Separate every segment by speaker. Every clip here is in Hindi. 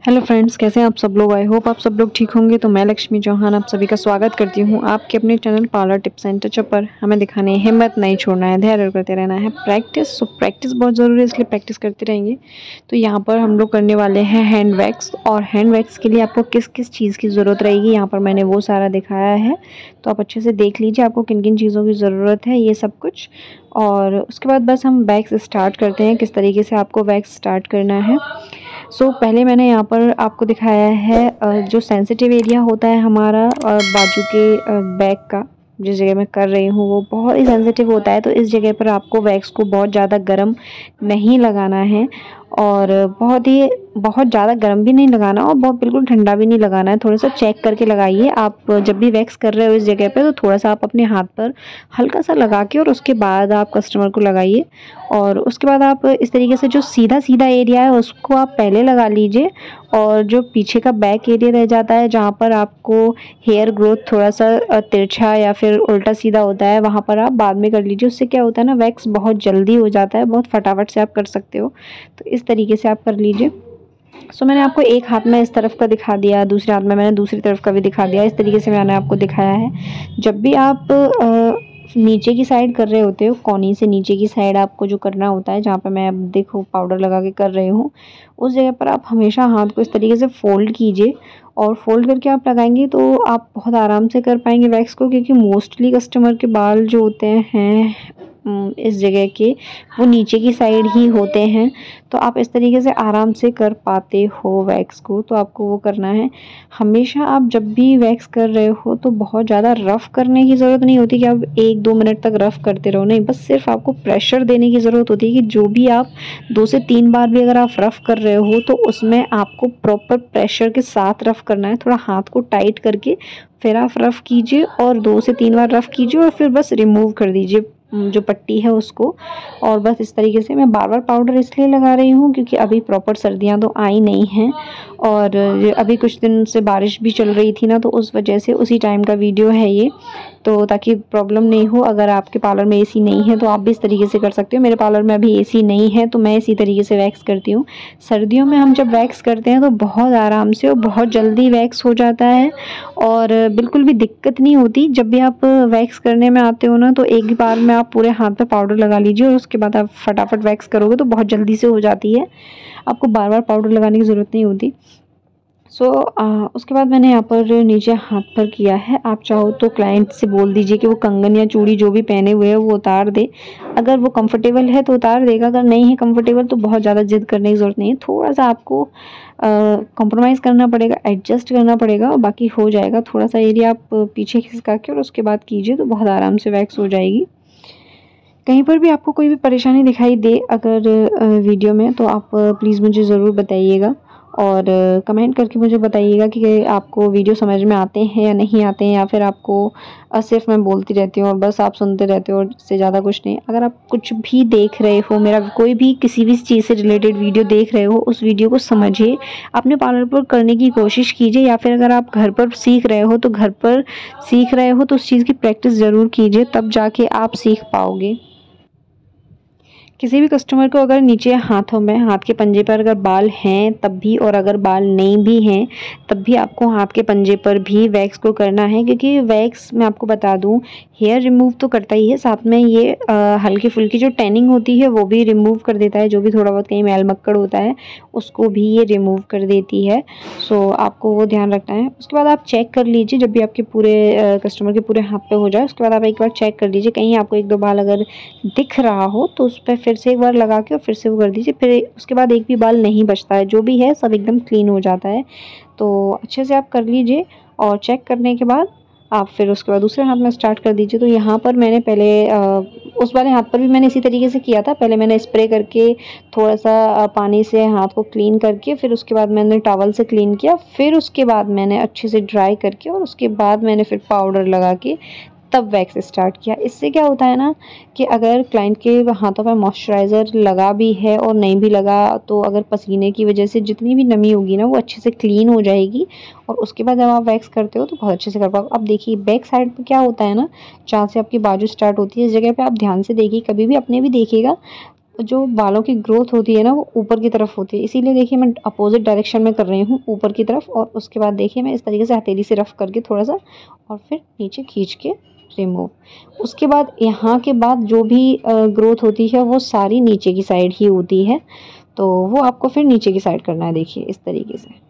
Speaker 1: हेलो फ्रेंड्स, कैसे हैं आप सब लोग। आई होप आप सब लोग ठीक होंगे। तो मैं लक्ष्मी चौहान आप सभी का स्वागत करती हूं आपके अपने channel parlour tips and touch-up पर। हमें दिखाने हिम्मत नहीं छोड़ना है, धैर्य करते रहना है, प्रैक्टिस। सो प्रैक्टिस बहुत ज़रूरी है, इसलिए प्रैक्टिस करते रहेंगे। तो यहाँ पर हम लोग करने वाले हैं हैंड वैक्स। और हैंड वैक्स के लिए आपको किस किस चीज़ की ज़रूरत रहेगी, यहाँ पर मैंने वो सारा दिखाया है। तो आप अच्छे से देख लीजिए आपको किन किन चीज़ों की ज़रूरत है, ये सब कुछ। और उसके बाद बस हम वैक्स स्टार्ट करते हैं, किस तरीके से आपको वैक्स स्टार्ट करना है। पहले मैंने यहाँ पर आपको दिखाया है जो सेंसिटिव एरिया होता है हमारा बाजू के बैक का, जिस जगह मैं कर रही हूँ वो बहुत ही सेंसिटिव होता है। तो इस जगह पर आपको वैक्स को बहुत ज़्यादा गर्म नहीं लगाना है, और बहुत ज़्यादा गर्म भी नहीं लगाना और बहुत बिल्कुल ठंडा भी नहीं लगाना है। थोड़ा सा चेक करके लगाइए। आप जब भी वैक्स कर रहे हो इस जगह पे, तो थोड़ा सा आप अपने हाथ पर हल्का सा लगा के और उसके बाद आप कस्टमर को लगाइए। और उसके बाद आप इस तरीके से जो सीधा सीधा एरिया है उसको आप पहले लगा लीजिए, और जो पीछे का बैक एरिया रह जाता है जहाँ पर आपको हेयर ग्रोथ थोड़ा सा तिरछा या फिर उल्टा सीधा होता है, वहाँ पर आप बाद में कर लीजिए। उससे क्या होता है ना, वैक्स बहुत जल्दी हो जाता है, बहुत फटाफट से आप कर सकते हो। तो इस तरीके से आप कर लीजिए। मैंने आपको एक हाथ में इस तरफ का दिखा दिया, दूसरे हाथ में मैंने दूसरी तरफ का भी दिखा दिया। इस तरीके से मैंने आपको दिखाया है। जब भी आप नीचे की साइड कर रहे होते हो, कोनी से नीचे की साइड आपको जो करना होता है, जहाँ पे मैं अब देखो पाउडर लगा के कर रही हूँ, उस जगह पर आप हमेशा हाथ को इस तरीके से फोल्ड कीजिए। और फोल्ड करके आप लगाएंगे तो आप बहुत आराम से कर पाएंगे वैक्स को, क्योंकि मोस्टली कस्टमर के बाल जो होते हैं इस जगह के, वो नीचे की साइड ही होते हैं। तो आप इस तरीके से आराम से कर पाते हो वैक्स को। तो आपको वो करना है हमेशा। आप जब भी वैक्स कर रहे हो तो बहुत ज़्यादा रफ़ करने की ज़रूरत नहीं होती कि आप 1-2 मिनट तक रफ़ करते रहो, नहीं, बस सिर्फ आपको प्रेशर देने की ज़रूरत होती है कि जो भी आप 2 से 3 बार भी अगर आप रफ़ कर रहे हो तो उसमें आपको प्रॉपर प्रेशर के साथ रफ़ करना है। थोड़ा हाथ को टाइट करके फिर आप रफ़ कीजिए, और 2 से 3 बार रफ़ कीजिए, और फिर बस रिमूव कर दीजिए जो पट्टी है उसको। और बस इस तरीके से मैं बार बार पाउडर इसलिए लगा रही हूँ क्योंकि अभी प्रॉपर सर्दियाँ तो आई नहीं हैं, और अभी कुछ दिन से बारिश भी चल रही थी ना, तो उस वजह से उसी टाइम का वीडियो है ये। तो ताकि प्रॉब्लम नहीं हो, अगर आपके पार्लर में एसी नहीं है तो आप भी इस तरीके से कर सकते हो। मेरे पार्लर में अभी एसी नहीं है तो मैं इसी तरीके से वैक्स करती हूँ। सर्दियों में हम जब वैक्स करते हैं तो बहुत आराम से और बहुत जल्दी वैक्स हो जाता है, और बिल्कुल भी दिक्कत नहीं होती। जब भी आप वैक्स करने में आते हो ना, तो एक ही बार में आप पूरे हाथ पे पाउडर लगा लीजिए, और उसके बाद आप फटाफट वैक्स करोगे तो बहुत जल्दी से हो जाती है। आपको बार बार पाउडर लगाने की ज़रूरत नहीं होती। उसके बाद मैंने यहाँ पर नीचे हाथ पर किया है। आप चाहो तो क्लाइंट से बोल दीजिए कि वो कंगन या चूड़ी जो भी पहने हुए है वो उतार दे। अगर वो कंफर्टेबल है तो उतार देगा, अगर नहीं है कंफर्टेबल तो बहुत ज़्यादा जिद करने की ज़रूरत नहीं है। थोड़ा सा आपको कॉम्प्रोमाइज़ करना पड़ेगा, एडजस्ट करना पड़ेगा, और बाकी हो जाएगा। थोड़ा सा एरिया आप पीछे खिसका के और उसके बाद कीजिए तो बहुत आराम से वैक्स हो जाएगी। कहीं पर भी आपको कोई भी परेशानी दिखाई दे अगर वीडियो में, तो आप प्लीज़ मुझे ज़रूर बताइएगा, और कमेंट करके मुझे बताइएगा कि आपको वीडियो समझ में आते हैं या नहीं आते हैं, या फिर आपको सिर्फ मैं बोलती रहती हूँ और बस आप सुनते रहते हो और इससे ज़्यादा कुछ नहीं। अगर आप कुछ भी देख रहे हो, मेरा कोई भी किसी भी चीज़ से रिलेटेड वीडियो देख रहे हो, उस वीडियो को समझिए, अपने पार्लर पर करने की कोशिश कीजिए, या फिर अगर आप घर पर सीख रहे हो तो घर पर सीख रहे हो तो उस चीज़ की प्रैक्टिस ज़रूर कीजिए, तब जाके आप सीख पाओगे। किसी भी कस्टमर को अगर नीचे हाथों में, हाथ के पंजे पर अगर बाल हैं तब भी, और अगर बाल नहीं भी हैं तब भी आपको हाथ के पंजे पर भी वैक्स को करना है, क्योंकि वैक्स मैं आपको बता दूं हेयर रिमूव तो करता ही है, साथ में ये हल्की फुल्की जो टैनिंग होती है वो भी रिमूव कर देता है। जो भी थोड़ा बहुत कहीं मैल मक्कड़ होता है उसको भी ये रिमूव कर देती है। आपको वो ध्यान रखना है। उसके बाद आप चेक कर लीजिए, जब भी आपके पूरे कस्टमर के पूरे हाथ पे हो जाए उसके बाद आप एक बार चेक कर लीजिए, कहीं आपको 1-2 बाल अगर दिख रहा हो तो उस पर फिर से एक बार लगा के और फिर से वो कर दीजिए। फिर उसके बाद एक भी बाल नहीं बचता है, जो भी है सब एकदम क्लीन हो जाता है। तो अच्छे से आप कर लीजिए, और चेक करने के बाद आप फिर उसके बाद दूसरे हाथ में स्टार्ट कर दीजिए। तो यहाँ पर मैंने पहले उस वाले हाथ पर भी मैंने इसी तरीके से किया था। पहले मैंने स्प्रे करके थोड़ा सा पानी से हाथ को क्लीन करके, फिर उसके बाद मैंने टॉवल से क्लीन किया, फिर उसके बाद मैंने अच्छे से ड्राई करके, और उसके बाद मैंने फिर पाउडर लगा के तब वैक्स स्टार्ट किया। इससे क्या होता है ना कि अगर क्लाइंट के हाथों पर मॉइस्चराइज़र लगा भी है और नहीं भी लगा, तो अगर पसीने की वजह से जितनी भी नमी होगी ना वो अच्छे से क्लीन हो जाएगी, और उसके बाद जब आप वैक्स करते हो तो बहुत अच्छे से कर पाओगे। अब देखिए बैक साइड पे क्या होता है ना, जहाँ से आपकी बाजू स्टार्ट होती है इस जगह पे आप ध्यान से देखिए, कभी भी अपने भी देखिएगा, जो बालों की ग्रोथ होती है ना वो ऊपर की तरफ होती है, इसीलिए देखिए मैं अपोजिट डायरेक्शन में कर रही हूँ ऊपर की तरफ। और उसके बाद देखिए मैं इस तरीके से हथेली से रफ करके थोड़ा सा और फिर नीचे खींच के रिमूव। उसके बाद यहाँ के बाद जो भी ग्रोथ होती है वो सारी नीचे की साइड ही होती है, तो वो आपको फिर नीचे की साइड करना है, देखिए इस तरीके से।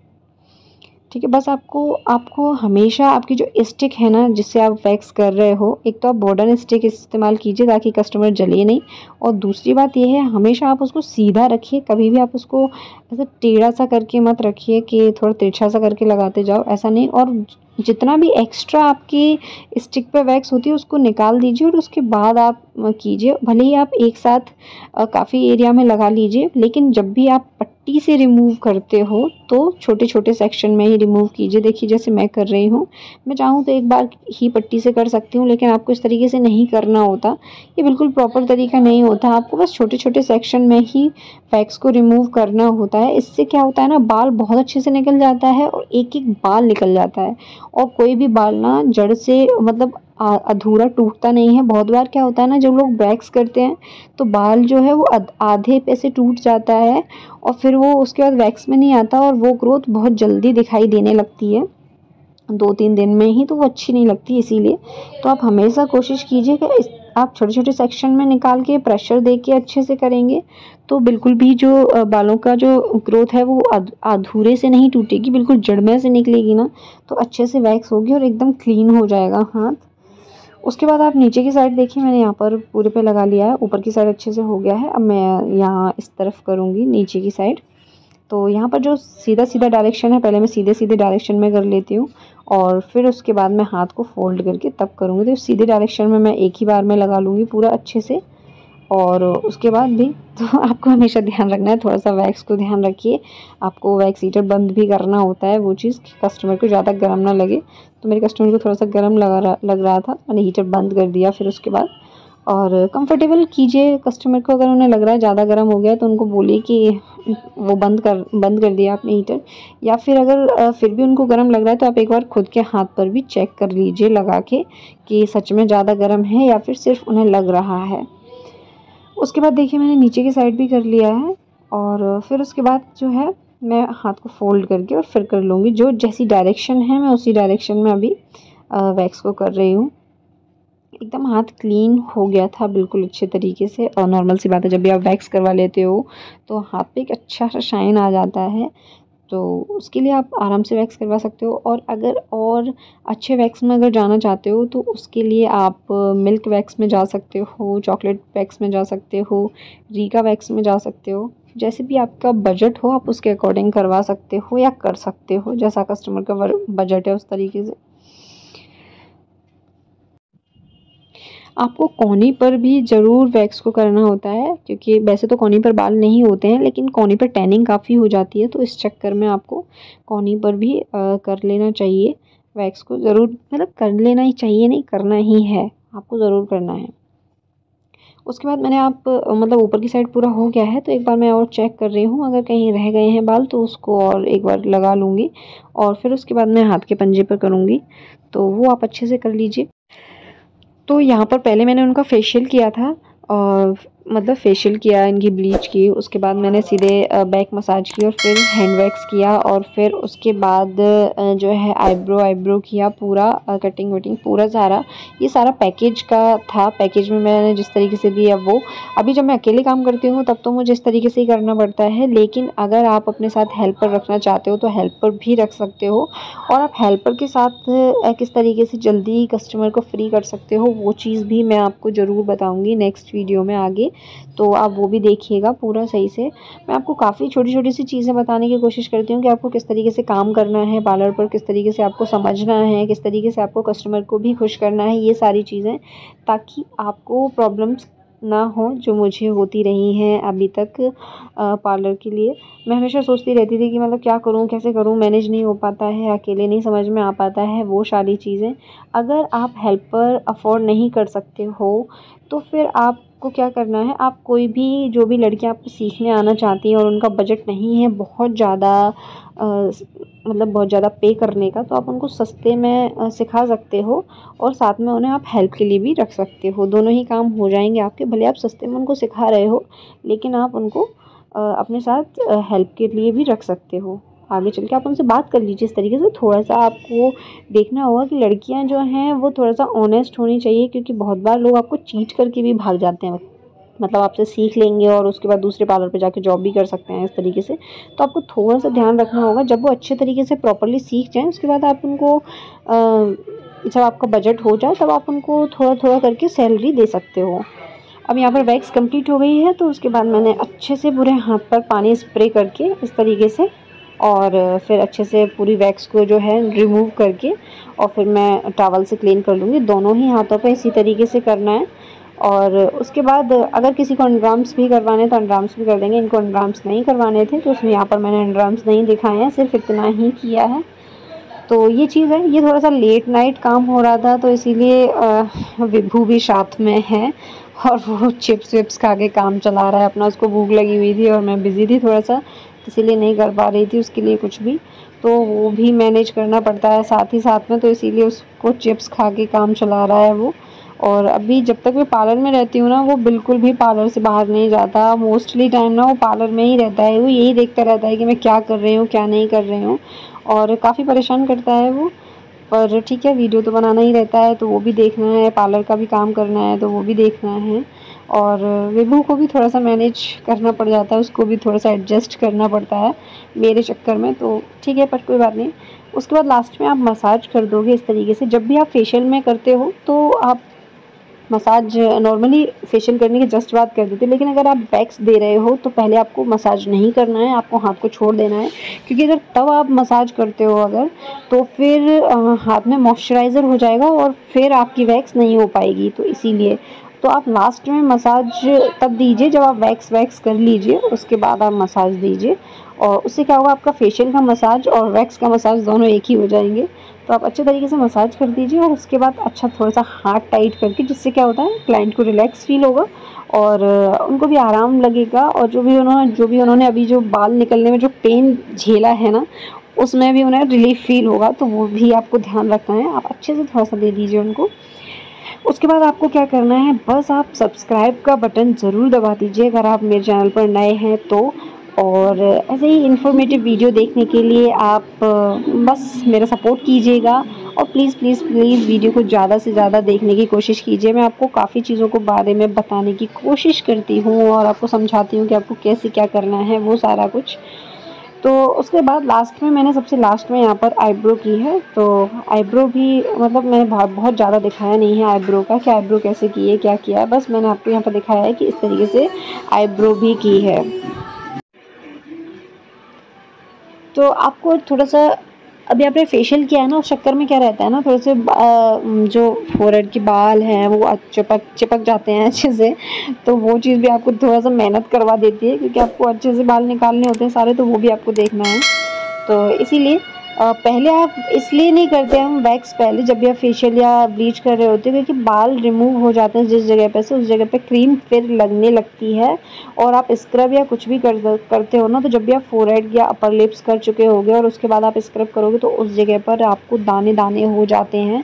Speaker 1: ठीक है, बस आपको आपको हमेशा आपकी जो स्टिक है ना जिससे आप वैक्स कर रहे हो, एक तो आप बॉर्डर स्टिक इस्तेमाल कीजिए ताकि कस्टमर जले नहीं, और दूसरी बात ये है हमेशा आप उसको सीधा रखिए, कभी भी आप उसको ऐसे टेढ़ा सा करके मत रखिए कि थोड़ा तिरछा सा करके लगाते जाओ, ऐसा नहीं। और जितना भी एक्स्ट्रा आपकी स्टिक पे वैक्स होती है उसको निकाल दीजिए और उसके बाद आप कीजिए। भले ही आप एक साथ काफ़ी एरिया में लगा लीजिए, लेकिन जब भी आप पट्टी से रिमूव करते हो तो छोटे छोटे सेक्शन में ही रिमूव कीजिए। देखिए जैसे मैं कर रही हूँ, मैं चाहूँ तो एक बार ही पट्टी से कर सकती हूँ, लेकिन आपको इस तरीके से नहीं करना होता, ये बिल्कुल प्रॉपर तरीका नहीं होता। आपको बस छोटे छोटे सेक्शन में ही वैक्स को रिमूव करना होता है। इससे क्या होता है ना, बाल बहुत अच्छे से निकल जाता है और एक एक बाल निकल जाता है, और कोई भी बाल ना जड़ से मतलब अधूरा टूटता नहीं है। बहुत बार क्या होता है ना, जब लोग वैक्स करते हैं तो बाल जो है वो आधे पे से टूट जाता है और फिर वो उसके बाद वैक्स में नहीं आता और वो ग्रोथ बहुत जल्दी दिखाई देने लगती है 2-3 दिन में ही, तो वो अच्छी नहीं लगती। इसीलिए तो आप हमेशा कोशिश कीजिए कि आप छोटे छोटे सेक्शन में निकाल के प्रेशर दे के अच्छे से करेंगे तो बिल्कुल भी जो बालों का जो ग्रोथ है वो अधूरे से नहीं टूटेगी, बिल्कुल जड़ में से निकलेगी ना, तो अच्छे से वैक्स होगी और एकदम क्लीन हो जाएगा हाथ। उसके बाद आप नीचे की साइड देखिए मैंने यहाँ पर पूरे पे लगा लिया है, ऊपर की साइड अच्छे से हो गया है। अब मैं यहाँ इस तरफ करूँगी नीचे की साइड, तो यहाँ पर जो सीधा सीधा डायरेक्शन है पहले मैं सीधे सीधे डायरेक्शन में कर लेती हूँ और फिर उसके बाद मैं हाथ को फोल्ड करके तब करूँगी। तो सीधे डायरेक्शन में मैं एक ही बार में लगा लूँगी पूरा अच्छे से। और उसके बाद भी तो आपको हमेशा ध्यान रखना है, थोड़ा सा वैक्स को ध्यान रखिए, आपको वैक्स हीटर बंद भी करना होता है, वो चीज़ कस्टमर को ज़्यादा गर्म ना लगे। तो मेरे कस्टमर को थोड़ा सा गर्म लग रहा था, मैंने हीटर बंद कर दिया फिर उसके बाद। और कंफर्टेबल कीजिए कस्टमर को, अगर उन्हें लग रहा है ज़्यादा गर्म हो गया है तो उनको बोलिए कि वो बंद कर दिया आपने हीटर। या फिर अगर फिर भी उनको गर्म लग रहा है तो आप एक बार खुद के हाथ पर भी चेक कर लीजिए लगा के कि सच में ज़्यादा गर्म है या फिर सिर्फ उन्हें लग रहा है। उसके बाद देखिए मैंने नीचे की साइड भी कर लिया है और फिर उसके बाद जो है मैं हाथ को फोल्ड करके और फिर कर लूँगी। जो जैसी डायरेक्शन है मैं उसी डायरेक्शन में अभी वैक्स को कर रही हूँ। एकदम हाथ क्लीन हो गया था बिल्कुल अच्छे तरीके से। और नॉर्मल सी बात है, जब भी आप वैक्स करवा लेते हो तो हाथ पे एक अच्छा सा शाइन आ जाता है, तो उसके लिए आप आराम से वैक्स करवा सकते हो। और अगर और अच्छे वैक्स में अगर जाना चाहते हो तो उसके लिए आप मिल्क वैक्स में जा सकते हो, चॉकलेट वैक्स में जा सकते हो, रीका वैक्स में जा सकते हो। जैसे भी आपका बजट हो आप उसके अकॉर्डिंग करवा सकते हो या कर सकते हो, जैसा कस्टमर का बजट है उस तरीके से। आपको कोहनी पर भी ज़रूर वैक्स को करना होता है, क्योंकि वैसे तो कोहनी पर बाल नहीं होते हैं लेकिन कोहनी पर टैनिंग काफ़ी हो जाती है, तो इस चक्कर में आपको कोहनी पर भी कर लेना चाहिए वैक्स को। ज़रूर मतलब कर लेना ही चाहिए, नहीं करना ही है, आपको ज़रूर करना है। उसके बाद मैंने मतलब ऊपर की साइड पूरा हो गया है तो एक बार मैं और चेक कर रही हूँ, अगर कहीं रह गए हैं बाल तो उसको और एक बार लगा लूँगी और फिर उसके बाद मैं हाथ के पंजे पर करूँगी, तो वो आप अच्छे से कर लीजिए। तो यहाँ पर पहले मैंने उनका फेशियल किया था और मतलब फेशियल किया, इनकी ब्लीच की, उसके बाद मैंने सीधे बैक मसाज की और फिर हैंड वैक्स किया और फिर उसके बाद जो है आईब्रो किया पूरा, कटिंग वटिंग पूरा सारा, ये सारा पैकेज का था। पैकेज में मैंने जिस तरीके से दिया वो, अभी जब मैं अकेले काम करती हूँ तब तो मुझे इस तरीके से ही करना पड़ता है, लेकिन अगर आप अपने साथ हेल्पर रखना चाहते हो तो हेल्पर भी रख सकते हो। और आप हेल्पर के साथ किस तरीके से जल्दी कस्टमर को फ्री कर सकते हो वो चीज़ भी मैं आपको ज़रूर बताऊंगी नेक्स्ट वीडियो में आगे, तो आप वो भी देखिएगा पूरा सही से। मैं आपको काफ़ी छोटी छोटी सी चीज़ें बताने की कोशिश करती हूँ कि आपको किस तरीके से काम करना है पार्लर पर, किस तरीके से आपको समझना है, किस तरीके से आपको कस्टमर को भी खुश करना है, ये सारी चीज़ें, ताकि आपको प्रॉब्लम्स ना हो जो मुझे होती रही हैं अभी तक पार्लर के लिए। मैं हमेशा सोचती रहती थी कि मतलब क्या करूँ, कैसे करूँ, मैनेज नहीं हो पाता है, अकेले नहीं समझ में आ पाता है वो सारी चीज़ें। अगर आप हेल्पर अफोर्ड नहीं कर सकते हो तो फिर आपको क्या करना है, आप कोई भी जो भी लड़कियां आपको सीखने आना चाहती हैं और उनका बजट नहीं है बहुत ज़्यादा मतलब बहुत ज़्यादा पे करने का, तो आप उनको सस्ते में सिखा सकते हो और साथ में उन्हें आप हेल्प के लिए भी रख सकते हो। दोनों ही काम हो जाएंगे आपके। भले आप सस्ते में उनको सिखा रहे हो लेकिन आप उनको अपने साथ हेल्प के लिए भी रख सकते हो। आगे चल के आप उनसे बात कर लीजिए इस तरीके से। थोड़ा सा आपको देखना होगा कि लड़कियां जो हैं वो थोड़ा सा ऑनेस्ट होनी चाहिए, क्योंकि बहुत बार लोग आपको चीट करके भी भाग जाते हैं। मतलब आपसे सीख लेंगे और उसके बाद दूसरे पार्लर पे जाके जॉब भी कर सकते हैं इस तरीके से। तो आपको थोड़ा सा ध्यान रखना होगा। जब वो अच्छे तरीके से प्रॉपर्ली सीख जाएँ उसके बाद आप उनको जब आपका बजट हो जाए तब आप उनको थोड़ा थोड़ा करके सैलरी दे सकते हो। अब यहाँ पर वैक्स कंप्लीट हो गई है, तो उसके बाद मैंने अच्छे से पूरे हाथ पर पानी स्प्रे करके इस तरीके से, और फिर अच्छे से पूरी वैक्स को जो है रिमूव करके और फिर मैं टॉवल से क्लीन कर लूँगी। दोनों ही हाथों पे इसी तरीके से करना है। और उसके बाद अगर किसी को अंडरआर्म्स भी करवाने तो अंडरआर्म्स भी कर देंगे। इनको अंडरआर्म्स नहीं करवाने थे तो उसमें यहाँ पर मैंने अंडरआर्म्स नहीं दिखाए हैं, सिर्फ इतना ही किया है। तो ये चीज़ है। ये थोड़ा सा लेट नाइट काम हो रहा था तो इसीलिए विभू भी साथ में है और वो चिप्स विप्स खा के काम चला रहा है अपना। उसको भूख लगी हुई थी और मैं बिज़ी थी थोड़ा सा, इसीलिए नहीं कर पा रही थी उसके लिए कुछ भी। तो वो भी मैनेज करना पड़ता है साथ ही साथ में, तो इसीलिए उसको चिप्स खा के काम चला रहा है वो। और अभी जब तक मैं पार्लर में रहती हूँ ना वो बिल्कुल भी पार्लर से बाहर नहीं जाता। मोस्टली टाइम ना वो पार्लर में ही रहता है। वो यही देखता रहता है कि मैं क्या कर रही हूँ क्या नहीं कर रही हूँ, और काफ़ी परेशान करता है वो। पर ठीक है, वीडियो तो बनाना ही रहता है तो वो भी देखना है, पार्लर का भी काम करना है तो वो भी देखना है। और विभू को भी थोड़ा सा मैनेज करना पड़ जाता है, उसको भी थोड़ा सा एडजस्ट करना पड़ता है मेरे चक्कर में। तो ठीक है, पर कोई बात नहीं। उसके बाद लास्ट में आप मसाज कर दोगे इस तरीके से। जब भी आप फेशियल में करते हो तो आप मसाज नॉर्मली फेशियल करने के जस्ट बाद कर देते हैं, लेकिन अगर आप वैक्स दे रहे हो तो पहले आपको मसाज नहीं करना है, आपको हाथ को छोड़ देना है। क्योंकि अगर तब आप मसाज करते हो अगर, तो फिर हाथ में मॉइस्चराइज़र हो जाएगा और फिर आपकी वैक्स नहीं हो पाएगी। तो इसीलिए तो आप लास्ट में मसाज तब दीजिए जब आप वैक्स कर लीजिए, उसके बाद आप मसाज दीजिए। और उससे क्या होगा, आपका फेशियल का मसाज और वैक्स का मसाज दोनों एक ही हो जाएंगे। तो आप अच्छे तरीके से मसाज कर दीजिए और उसके बाद अच्छा थोड़ा सा हाथ टाइट करके, जिससे क्या होता है क्लाइंट को रिलैक्स फील होगा और उनको भी आराम लगेगा। और जो भी उन्होंने अभी जो बाल निकलने में जो पेन झेला है ना, उसमें भी उन्हें रिलीफ फील होगा। तो वो भी आपको ध्यान रखना है। आप अच्छे से थोड़ा सा दे दीजिए उनको। उसके बाद आपको क्या करना है, बस आप सब्सक्राइब का बटन ज़रूर दबा दीजिए अगर आप मेरे चैनल पर नए हैं तो। और ऐसे ही इन्फॉर्मेटिव वीडियो देखने के लिए आप बस मेरा सपोर्ट कीजिएगा। और प्लीज़ प्लीज़ प्लीज़ वीडियो को ज़्यादा से ज़्यादा देखने की कोशिश कीजिए। मैं आपको काफ़ी चीज़ों को बारे में बताने की कोशिश करती हूँ और आपको समझाती हूँ कि आपको कैसे क्या करना है वो सारा कुछ। तो उसके बाद लास्ट में मैंने सबसे लास्ट में यहाँ पर आईब्रो की है। तो आईब्रो भी मतलब मैंने बहुत ज़्यादा दिखाया नहीं है आईब्रो का, कि आईब्रो कैसे की है क्या किया है। बस मैंने आपको यहाँ पर दिखाया है कि इस तरीके से आईब्रो भी की है। तो आपको थोड़ा सा अभी आपने फेशियल किया है ना, उस चक्कर में क्या रहता है ना, थोड़े से जो फोरहेड के बाल हैं वो चिपक जाते हैं अच्छे से। तो वो चीज़ भी आपको थोड़ा सा मेहनत करवा देती है, क्योंकि आपको अच्छे से बाल निकालने होते हैं सारे, तो वो भी आपको देखना है। तो इसीलिए पहले आप इसलिए नहीं करते हम वैक्स पहले जब भी आप फेशियल या ब्लीच कर रहे होते हैं, क्योंकि बाल रिमूव हो जाते हैं जिस जगह पे से, उस जगह पे क्रीम फिर लगने लगती है। और आप स्क्रब या कुछ भी करते हो ना, तो जब भी आप फोरहेड या अपर लिप्स कर चुके होगे और उसके बाद आप स्क्रब करोगे तो उस जगह पर आपको दाने दाने हो जाते हैं।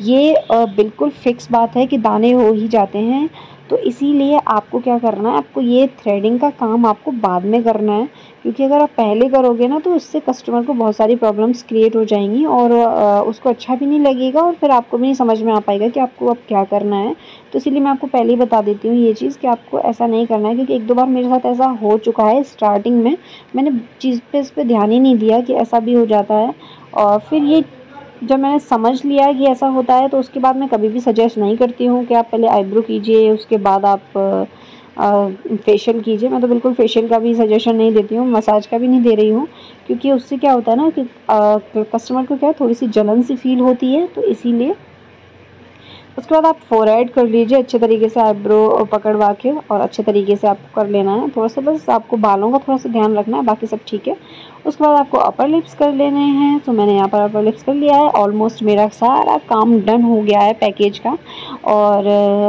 Speaker 1: ये बिल्कुल फिक्स बात है कि दाने हो ही जाते हैं। तो इसीलिए आपको क्या करना है, आपको ये थ्रेडिंग का काम आपको बाद में करना है। क्योंकि अगर आप पहले करोगे ना तो इससे कस्टमर को बहुत सारी प्रॉब्लम्स क्रिएट हो जाएंगी और उसको अच्छा भी नहीं लगेगा और फिर आपको भी नहीं समझ में आ पाएगा कि आपको अब क्या करना है। तो इसीलिए मैं आपको पहले ही बता देती हूँ ये चीज़ कि आपको ऐसा नहीं करना है, क्योंकि एक दो बार मेरे साथ ऐसा हो चुका है। स्टार्टिंग में मैंने इस पर ध्यान ही नहीं दिया कि ऐसा भी हो जाता है। और फिर ये जब मैंने समझ लिया कि ऐसा होता है तो उसके बाद मैं कभी भी सजेस्ट नहीं करती हूँ कि आप पहले आईब्रो कीजिए उसके बाद आप फेशियल कीजिए। मैं तो बिल्कुल फेशियल का भी सजेशन नहीं देती हूँ, मसाज का भी नहीं दे रही हूँ, क्योंकि उससे क्या होता है ना कि कस्टमर को क्या है, थोड़ी सी जलन सी फील होती है। तो इसीलिए उसके बाद आप फोरहेड कर लीजिए अच्छे तरीके से, आईब्रो पकड़वा के और अच्छे तरीके से आपको कर लेना है। थोड़ा सा बस आपको बालों का थोड़ा सा ध्यान रखना है, बाकी सब ठीक है। उसके बाद आपको अपर लिप्स कर लेने हैं। तो मैंने यहाँ पर अपर लिप्स कर लिया है। ऑलमोस्ट मेरा सारा काम डन हो गया है पैकेज का। और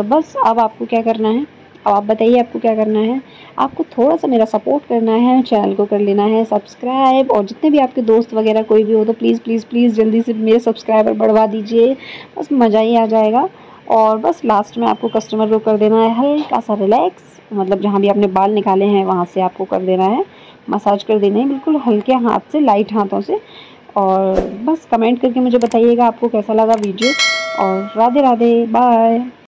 Speaker 1: बस अब आपको क्या करना है, अब आप बताइए आपको क्या करना है। आपको थोड़ा सा मेरा सपोर्ट करना है, चैनल को कर लेना है सब्सक्राइब, और जितने भी आपके दोस्त वगैरह कोई भी हो तो प्लीज़ प्लीज़ प्लीज़ जल्दी से मेरे सब्सक्राइबर बढ़वा दीजिए, बस मज़ा ही आ जाएगा। और बस लास्ट में आपको कस्टमर को कर देना है हल्का सा रिलैक्स, मतलब जहाँ भी आपने बाल निकाले हैं वहाँ से आपको कर देना है मसाज कर देना है, बिल्कुल हल्के हाथ से, लाइट हाथों से। और बस कमेंट करके मुझे बताइएगा आपको कैसा लगा वीडियो। और राधे राधे, बाय।